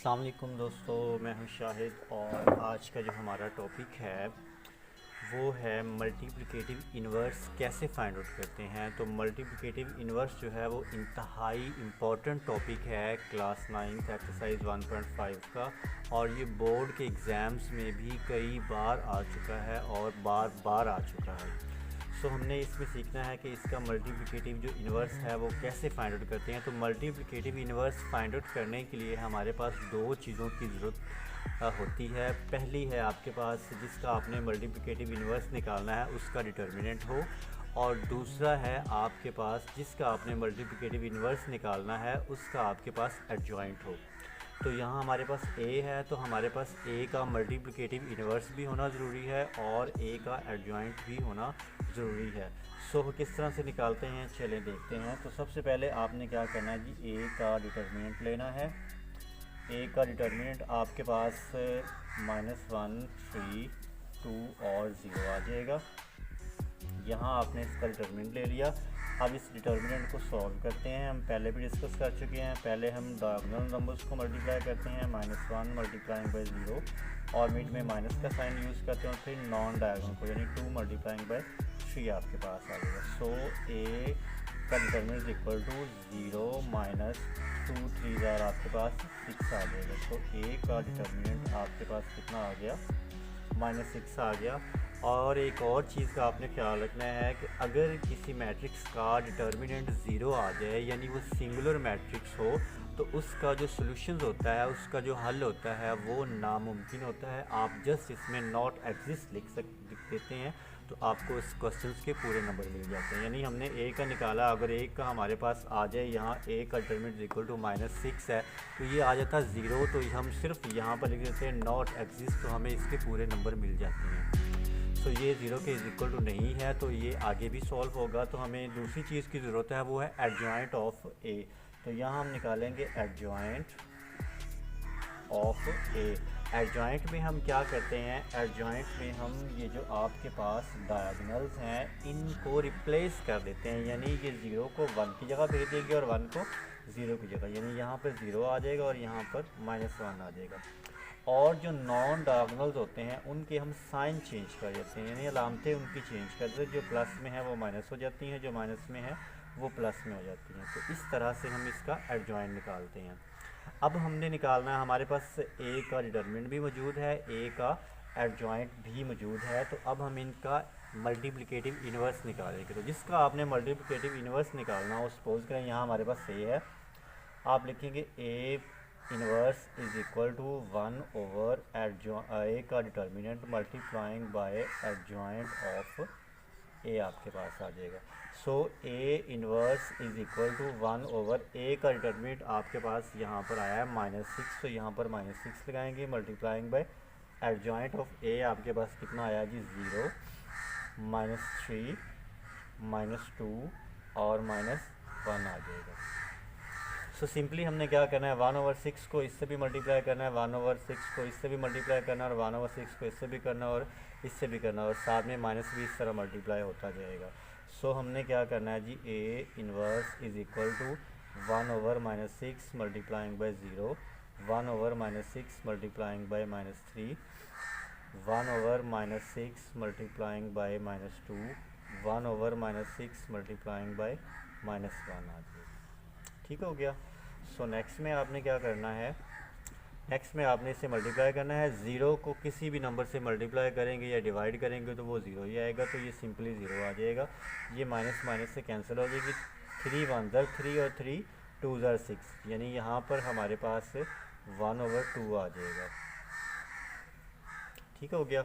अस्सलाम वालेकुम दोस्तों, मैं हूं शाहिद और आज का जो हमारा टॉपिक है वो है मल्टीप्लिकेटिव इन्वर्स कैसे फाइंड आउट करते हैं। तो मल्टीप्लिकेटिव इन्वर्स जो है वो इंतहाई इम्पॉर्टेंट टॉपिक है क्लास 9th एक्सरसाइज 1.5 का, और ये बोर्ड के एग्ज़ाम्स में भी कई बार आ चुका है और बार बार आ चुका है। सो हमने इसमें सीखना है कि इसका मल्टीप्लिकेटिव जो इन्वर्स है वो कैसे फाइंड आउट करते हैं। तो मल्टीप्लिकेटिव इन्वर्स फाइंड आउट करने के लिए हमारे पास दो चीज़ों की ज़रूरत होती है। पहली है आपके पास जिसका आपने मल्टीप्लिकेटिव इन्वर्स निकालना है उसका डिटर्मिनेंट हो, और दूसरा है आपके पास जिसका आपने मल्टीप्लिकेटिव इन्वर्स निकालना है उसका आपके पास एडजॉइंट हो। तो यहाँ हमारे पास a है, तो हमारे पास a का मल्टीप्लिकेटिव इन्वर्स भी होना ज़रूरी है और a का एडजॉइंट भी होना ज़रूरी है। सो किस तरह से निकालते हैं चलें देखते हैं। तो सबसे पहले आपने क्या करना है जी, a का डिटर्मिनेंट लेना है। a का डिटर्मिनेंट आपके पास -1, 3, 2 और 0 आ जाएगा। यहाँ आपने इसका डिटर्मिनेंट ले लिया। अब इस डिटर्मिनेंट को सॉल्व करते हैं। हम पहले भी डिस्कस कर चुके हैं। पहले हम डायगोनल नंबर्स को मल्टीप्लाई करते हैं, -1 मल्टीप्लाइंग बाय 0, और मिड में माइनस का साइन यूज़ करते हैं, और फिर नॉन डायगोनल को यानी 2 मल्टीप्लाइंग बाय 3 आपके पास आ जाएगा। सो a का डिटर्मिनेंट इक्वल टू 0 -2 3 आपके पास 6 आ जाएगा। तो a का डिटर्मिनेंट आपके पास कितना आ गया, -6 आ गया। और एक और चीज़ का आपने ख्याल रखना है कि अगर किसी मैट्रिक्स का डिटर्मिनेंट 0 आ जाए यानी वो सिंगुलर मैट्रिक्स हो, तो उसका जो सॉल्यूशंस होता है, उसका जो हल होता है वो नामुमकिन होता है। आप जस्ट इसमें नॉट एग्जिस्ट लिख देते हैं तो आपको इस क्वेश्चंस के पूरे नंबर मिल जाते हैं। यानी हमने a का निकाला, अगर a का हमारे पास आ जाए यहाँ a का डिटर्मिनेंट इक्वल टू -6 है तो ये आ जाता 0, तो हम सिर्फ यहाँ पर लिख देते हैं नॉट एग्जिस्ट, तो हमें इसके पूरे नंबर मिल जाते हैं। तो ये 0 के इक्वल टू नहीं है तो ये आगे भी सॉल्व होगा। तो हमें दूसरी चीज़ की ज़रूरत है, वो है एडजॉइंट ऑफ a। तो यहाँ हम निकालेंगे एडजॉइंट ऑफ a। एडजॉइंट में हम क्या करते हैं, एडजॉइंट में हम ये जो आपके पास डायगोनल्स हैं इनको रिप्लेस कर देते हैं, यानी ये 0 को 1 की जगह भेज देंगे और 1 को 0 की जगह, यानी यहाँ पर 0 आ जाएगा और यहाँ पर -1 आ जाएगा। और जो नॉन डायगोनल्स होते हैं उनके हम साइन चेंज कर देते हैं, यानी अलामतें उनकी चेंज कर देते हैं। जो प्लस में है वो माइनस हो जाती हैं, जो माइनस में है वो प्लस में हो जाती हैं। तो इस तरह से हम इसका एडजॉइंट निकालते हैं। अब हमने निकालना है, हमारे पास a का डिटर्मिनेंट भी मौजूद है, a का एडजॉइंट भी मौजूद है। तो अब हम इनका मल्टीप्लिकेटिव इन्वर्स निकालेंगे। तो जिसका आपने मल्टीप्लिकेटिव इन्वर्स निकालना हो, सपोज करें यहाँ हमारे पास a है, आप लिखेंगे a inverse is equal to 1 over a का determinant multiplying by adjoint of a आपके पास आ जाएगा। So a inverse is equal to 1 over a का डिटर्मिनेंट आपके पास यहाँ पर आया है -6, तो यहाँ पर -6 लगाएंगे, multiplying by adjoint of a आपके पास कितना आया जी, 0 -3 -2 और -1 आ जाएगा। सो सिंपली हमने क्या करना है, 1/6 को इससे भी मल्टीप्लाई करना है, 1/6 को इससे भी मल्टीप्लाई करना है, और 1/6 को इससे भी करना है और इससे भी करना है, और साथ में माइनस भी इस तरह मल्टीप्लाई होता जाएगा। सो हमने क्या करना है जी, a inverse is equal to 1/-6 multiplying by 0, 1/-6 multiplying by -3, 1/-6 multiplying by -2, 1/-6 multiplying by -1 आ जाएगा। ठीक हो गया। सो नेक्स्ट में आपने क्या करना है, नेक्स्ट में आपने इसे मल्टीप्लाई करना है। 0 को किसी भी नंबर से मल्टीप्लाई करेंगे या डिवाइड करेंगे तो वो 0 ही आएगा, तो ये सिंपली 0 आ जाएगा। ये माइनस माइनस से कैंसिल हो जाएगी, 3 1 3 और 3 2 6, यानी यहाँ पर हमारे पास 1/2 आ जाएगा। ठीक हो गया।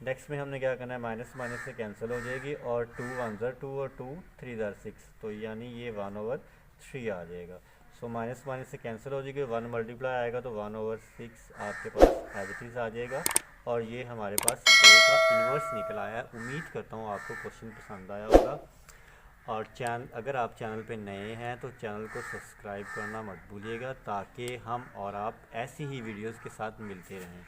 नेक्स्ट में हमने क्या करना है, माइनस माइनस से कैंसिल हो जाएगी, और 2 1 2 और 2 3 6, तो यानी ये 1/3 आ जाएगा। सो माइनस माइनस से कैंसिल हो जाएगी, 1 मल्टीप्लाई आएगा तो 1/6 आपके पास एज इट इज़ आ जाएगा। और ये हमारे पास a का इन्वर्स निकल आया है। उम्मीद करता हूँ आपको क्वेश्चन पसंद आया होगा। और अगर आप चैनल पे नए हैं तो चैनल को सब्सक्राइब करना मत भूलिएगा, ताकि हम और आप ऐसी ही वीडियोस के साथ मिलते रहें।